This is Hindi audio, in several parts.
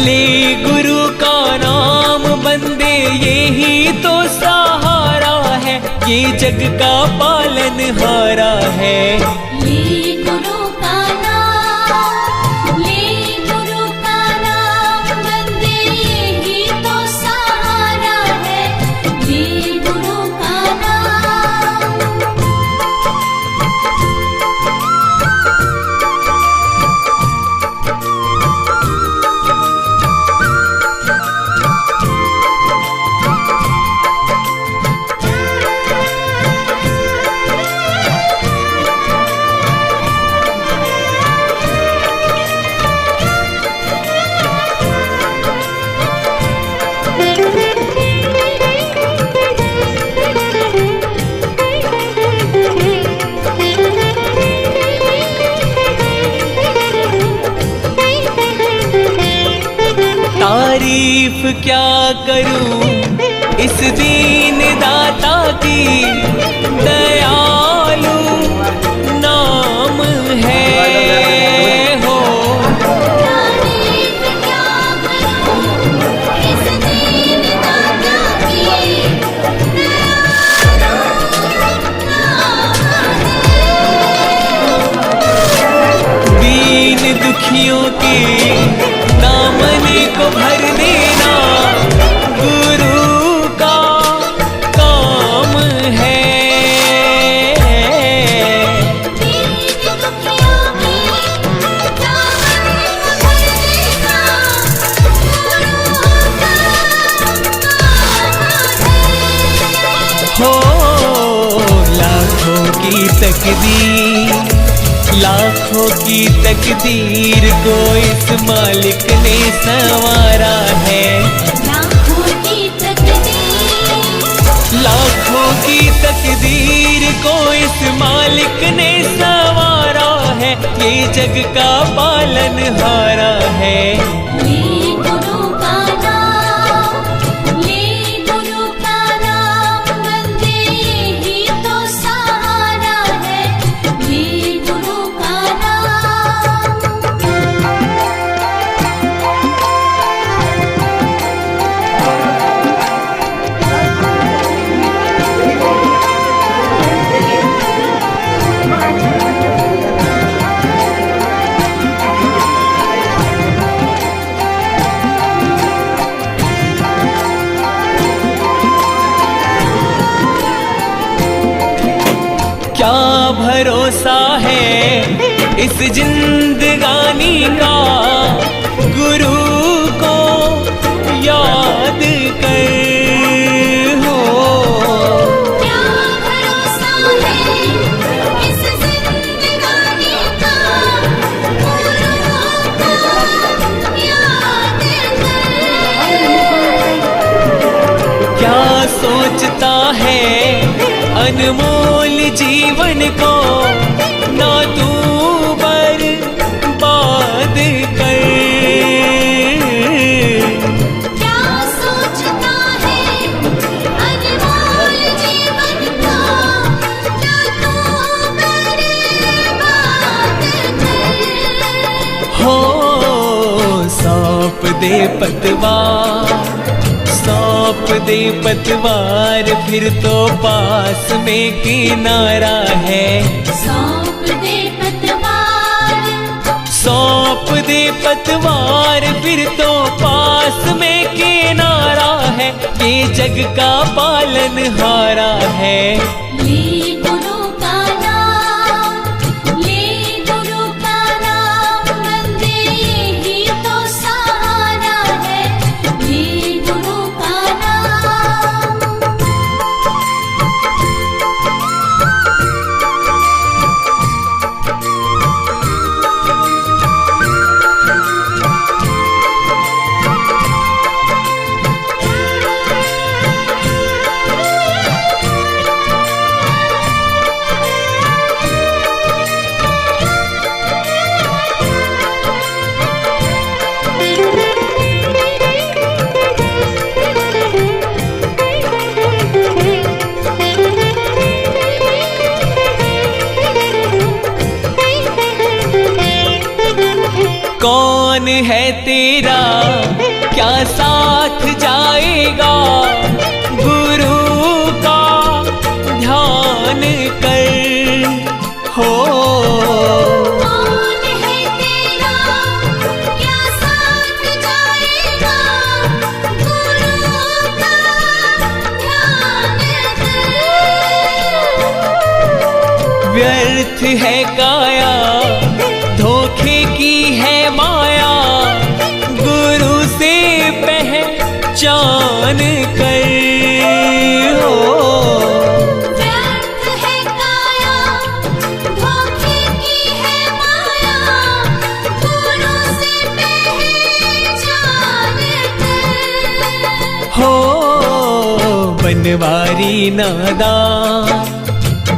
ले गुरु का नाम बंदे यही तो सहारा है, ये जग का पालनहारा है। ले गुरु का नाम, ले गुरु का नाम बंदे यही तो सहारा है, ले गुरु का नाम। तारीफ क्या करूं इस दीन दाता की, दयालु नाम है हो। तारीफ क्या करूं इस दीन दाता की, दयालु नाम है। दीन दुखियों के दामन को भर देना गुरु का काम है। हो लाखों की तकदीर, लाखों की तकदीर को इस मालिक ने संवारा है। लाखों की तकदीर, लाखों की तकदीर को इस मालिक ने संवारा है, ये जग का पालनहारा है। ले गुरु का नाम, ले गुरु का नाम बंदे यही तो सहारा है, ले गुरु का नाम। क्या भरोसा है इस जिंदगानी का, गुरु को याद कर हो। क्या भरोसा है इस जिंदगानी का, गुरु को याद कर। क्या सोचता है अनमोल जीवन को, ना तू बर्बाद कर। क्या सोचता है अनमोल जीवन को, ना तू बर्बाद कर। हो सौंप दे पतवार, सौंप दे पतवार, फिर तो पास में किनारा है। सौंप दे पतवार, सौंप दे पतवार, फिर तो पास में किनारा है, ये जग का पालनहारा है। ले गुरु का नाम, ले ध्यान है तेरा क्या साथ जाएगा, गुरु का ध्यान कर हो। कौन है तेरा क्या साथ जाएगा, गुरु का ध्यान कर। व्यर्थ है काया धोखे की है माया, गुरु से पहचान कर हो। व्यर्थ है काया धोखे की है माया, गुरु से पहचान कर। हो बनवारी नादान,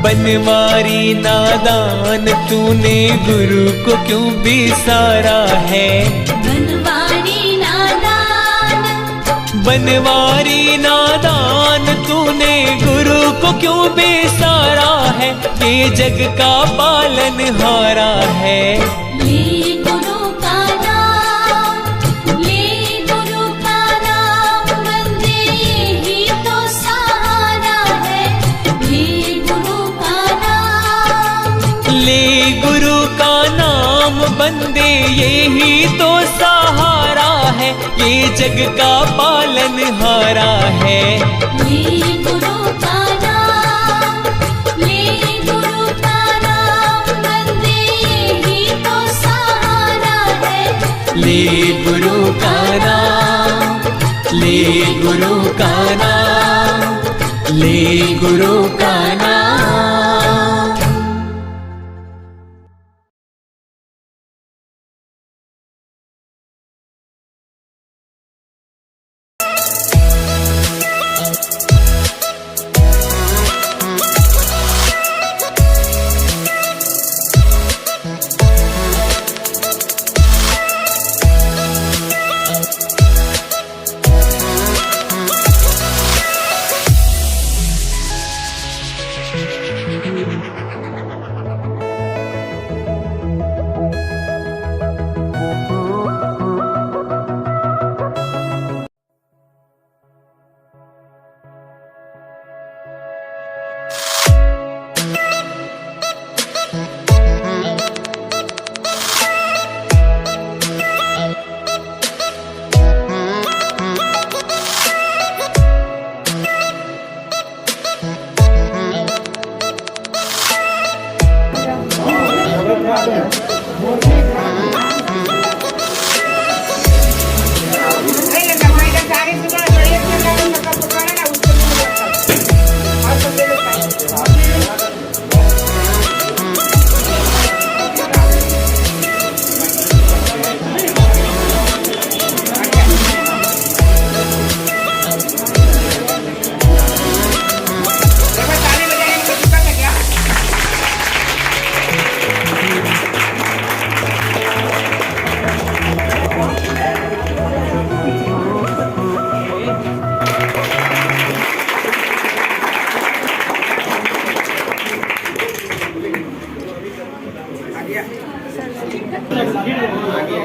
बनवारी नादान, तूने गुरु को क्यों बिसारा है। बनवारी नादान, बनवारी नादान, तूने गुरु को क्यों बेसारा है, ये जग का पालनहारा है। ले गुरु का नाम, ले गुरु का नाम, बंदे यही तो सहारा है। ले गुरु का नाम, ले गुरु का नाम, बंदे यही तो सहारा है, ये जग का पालनहारा है। ले गुरु का नाम, ले गुरु का नाम, बंदे यही तो सहारा है। ले गुरु का नाम, ले गुरु का नाम, ले गुरु का नाम।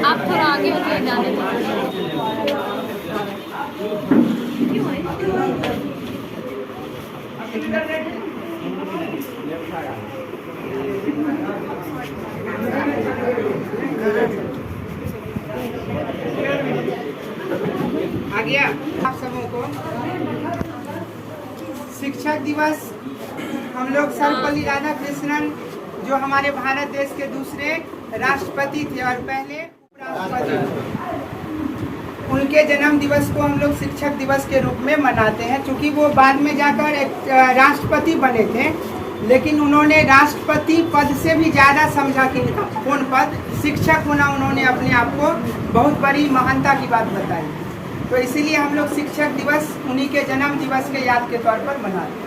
आप थोड़ा आगे होके जाने दो। आ गया आप सबों को शिक्षक दिवस। हम लोग सर्वपल्ली राधाकृष्णन जो हमारे भारत देश के दूसरे राष्ट्रपति थे और पहले उपराष्ट्रपति, उनके जन्म दिवस को हम लोग शिक्षक दिवस के रूप में मनाते हैं। क्योंकि वो बाद में जाकर एक राष्ट्रपति बने थे, लेकिन उन्होंने राष्ट्रपति पद से भी ज़्यादा समझा कि कौन पद, शिक्षक होना उन्होंने अपने आप को बहुत बड़ी महानता की बात बताई। तो इसीलिए हम लोग शिक्षक दिवस उन्हीं के जन्म दिवस के याद के तौर पर मनाते हैं।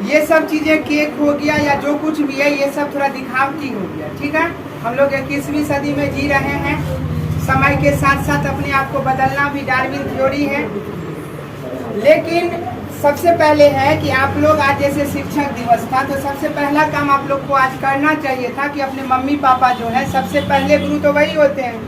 ये सब चीज़ें केक हो गया या जो कुछ भी है, ये सब थोड़ा दिखावटी हो गया, ठीक है। हम लोग 21वीं सदी में जी रहे हैं, समय के साथ साथ अपने आप को बदलना भी डार्विन थ्योरी है। लेकिन सबसे पहले है कि आप लोग आज जैसे शिक्षक दिवस था तो सबसे पहला काम आप लोग को आज करना चाहिए था कि अपने मम्मी पापा जो है सबसे पहले गुरु तो वही होते हैं।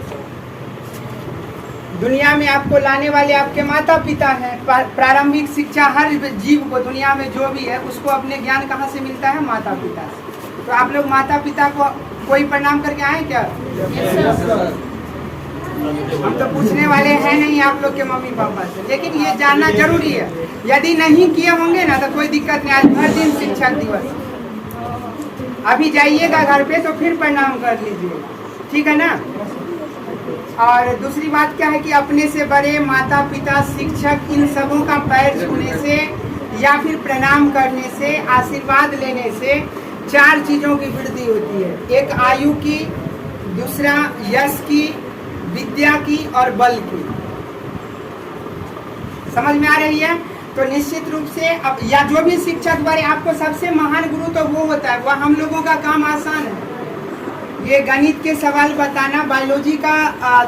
दुनिया में आपको लाने वाले आपके माता पिता हैं। प्रारंभिक शिक्षा हर जीव को दुनिया में जो भी है उसको अपने ज्ञान कहाँ से मिलता है? माता पिता से। तो आप लोग माता पिता को कोई प्रणाम करके आए क्या? हम तो पूछने वाले हैं नहीं आप लोग के मम्मी पापा से, लेकिन ये जानना जरूरी है। यदि नहीं किए होंगे ना तो कोई दिक्कत नहीं। आज हर दिन शिक्षक दिवस, अभी जाइएगा घर पे तो फिर प्रणाम कर लीजिएगा, ठीक है ना। और दूसरी बात क्या है कि अपने से बड़े माता पिता शिक्षक इन सबों का पैर छूने से या फिर प्रणाम करने से, आशीर्वाद लेने से 4 चीज़ों की वृद्धि होती है। एक आयु की, दूसरा यश की, विद्या की और बल की। समझ में आ रही है? तो निश्चित रूप से अब या जो भी शिक्षक बड़े, आपको सबसे महान गुरु तो वो होता है। वह हम लोगों का काम आसान है। ये गणित के सवाल बताना, बायोलॉजी का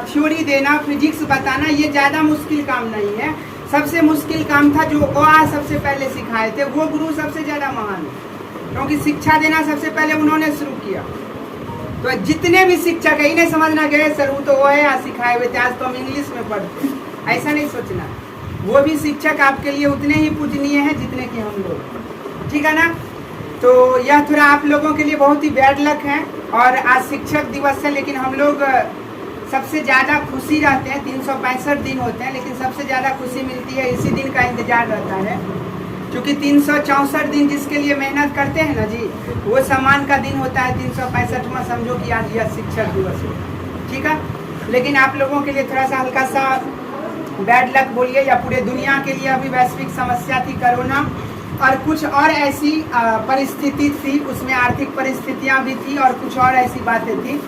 थ्योरी देना, फिजिक्स बताना, ये ज़्यादा मुश्किल काम नहीं है। सबसे मुश्किल काम था जो अ सबसे पहले सिखाए थे, वो गुरु सबसे ज़्यादा महान है, क्योंकि शिक्षा देना सबसे पहले उन्होंने शुरू किया। तो जितने भी शिक्षक है इन्हें समझना गए सर वो तो वो है आज सिखाए हुए थे, आज तो हम इंग्लिश में पढ़ते, ऐसा नहीं सोचना। वो भी शिक्षक आपके लिए उतने ही पूजनीय हैं जितने कि हम लोग, ठीक है ना। तो यह थोड़ा आप लोगों के लिए बहुत ही बैड लक है। और आज शिक्षक दिवस है, लेकिन हम लोग सबसे ज़्यादा खुशी रहते हैं। 365 दिन होते हैं, लेकिन सबसे ज़्यादा खुशी मिलती है इसी दिन का इंतजार रहता है, क्योंकि 364 दिन जिसके लिए मेहनत करते हैं ना जी, वो सम्मान का दिन होता है 365वां। समझो कि आज यह शिक्षक दिवस है, ठीक है। लेकिन आप लोगों के लिए थोड़ा सा हल्का सा बैड लक बोलिए, या पूरे दुनिया के लिए अभी वैश्विक समस्या थी कोरोना, और कुछ और ऐसी परिस्थिति थी, उसमें आर्थिक परिस्थितियाँ भी थी और कुछ और ऐसी बातें थी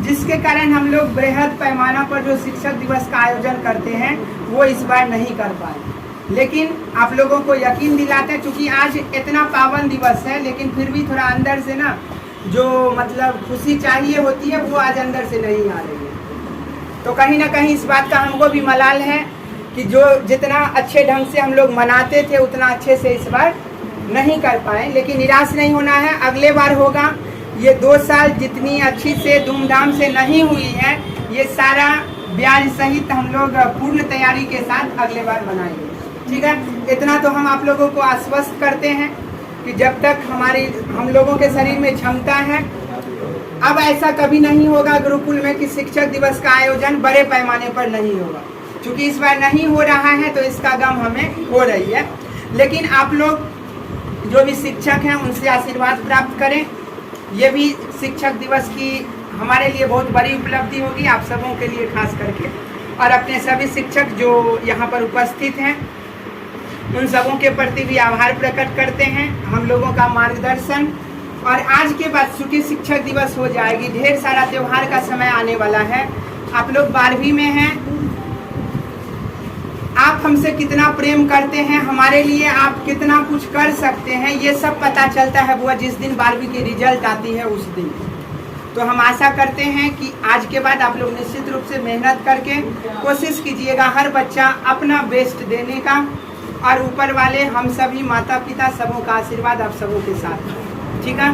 जिसके कारण हम लोग बृहद पैमाना पर जो शिक्षक दिवस का आयोजन करते हैं वो इस बार नहीं कर पाए। लेकिन आप लोगों को यकीन दिलाते हैं, क्योंकि आज इतना पावन दिवस है, लेकिन फिर भी थोड़ा अंदर से ना जो मतलब खुशी चाहिए होती है वो आज अंदर से नहीं आ रही है। तो कहीं ना कहीं इस बात का हमको भी मलाल है कि जो जितना अच्छे ढंग से हम लोग मनाते थे उतना अच्छे से इस बार नहीं कर पाए। लेकिन निराश नहीं होना है, अगले बार होगा। ये 2 साल जितनी अच्छी से धूमधाम से नहीं हुई है, ये सारा ब्याज सहित हम लोग पूर्ण तैयारी के साथ अगले बार मनाएंगे, ठीक है। इतना तो हम आप लोगों को आश्वस्त करते हैं कि जब तक हम लोगों के शरीर में क्षमता है, अब ऐसा कभी नहीं होगा गुरुकुल में कि शिक्षक दिवस का आयोजन बड़े पैमाने पर नहीं होगा। क्योंकि इस बार नहीं हो रहा है तो इसका गम हमें हो रही है। लेकिन आप लोग जो भी शिक्षक हैं उनसे आशीर्वाद प्राप्त करें। ये भी शिक्षक दिवस की हमारे लिए बहुत बड़ी उपलब्धि होगी, आप सबों के लिए खास करके, और अपने सभी शिक्षक जो यहाँ पर उपस्थित हैं उन सबों के प्रति भी आभार प्रकट करते हैं। हम लोगों का मार्गदर्शन, और आज के बाद चूँकि शिक्षक दिवस हो जाएगी, ढेर सारा त्यौहार का समय आने वाला है। आप लोग 12वीं में हैं, आप हमसे कितना प्रेम करते हैं, हमारे लिए आप कितना कुछ कर सकते हैं, ये सब पता चलता है वो जिस दिन 12वीं की रिजल्ट आती है उस दिन। तो हम आशा करते हैं कि आज के बाद आप लोग निश्चित रूप से मेहनत करके कोशिश कीजिएगा हर बच्चा अपना बेस्ट देने का, और ऊपर वाले हम सभी माता पिता सबों का आशीर्वाद आप सबों के साथ, ठीक है।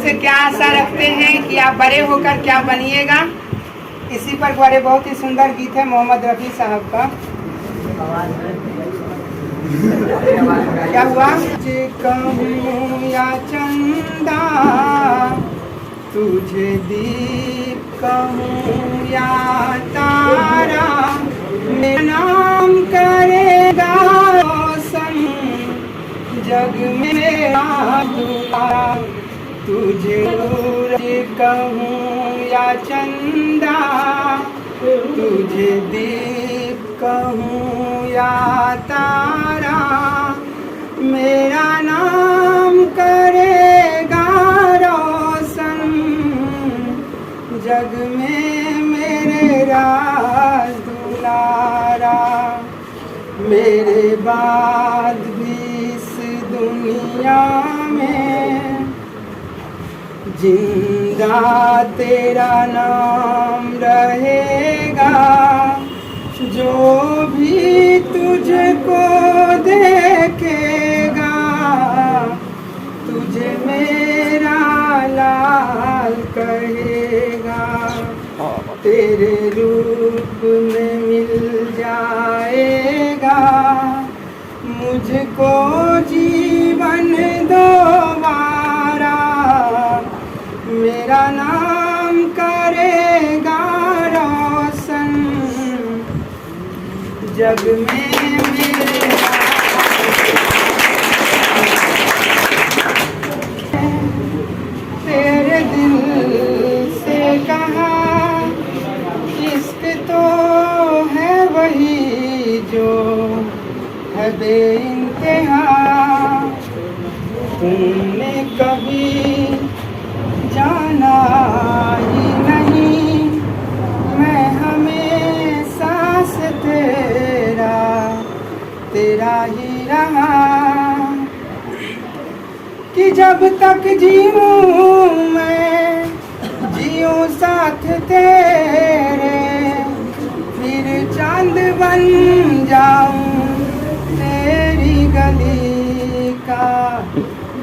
से क्या आशा रखते हैं कि आप बड़े होकर क्या बनिएगा, इसी पर बड़े बहुत ही सुंदर गीत है मोहम्मद रफ़ी साहब का। क्या हुआ? कहूँ या चंदा तुझे दीप कहूँ या तारा, मेरा नाम करेगा रोशन जग में मेरा। तुझे सूरज कहूँ या चंदा, तुझे दीप कहूँ या तारा, मेरा नाम करेगा रोशन जग में मेरे राज दुलारा। मेरे बाद भी इस दुनिया में जिंदा तेरा नाम रहेगा, भी तुझको देखेगा तुझे मेरा लाल कहेगा, तेरे रूप में मिल जाएगा मुझको जीवन दोबारा, मेरा नाम करेगा रोशन जग में मेरा। तेरे दिल से कहा इश्क तो है वही जो है बेइंतहा, तुमने कभी जाना ही नहीं, मैं हमेशा से तेरा ही रहा, कि जब तक जीऊँ मैं जीऊँ साथ तेरे, फिर चांद बन जाऊं तेरी गली का,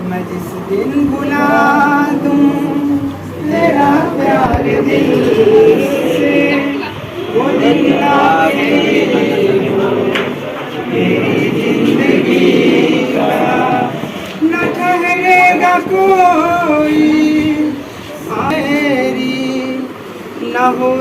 मैं जिस दिन भुला दूं तेरा प्यार दिल से, वो दिन मेरी जिंदगी का न ठहरेगा कोई, मेरी न हो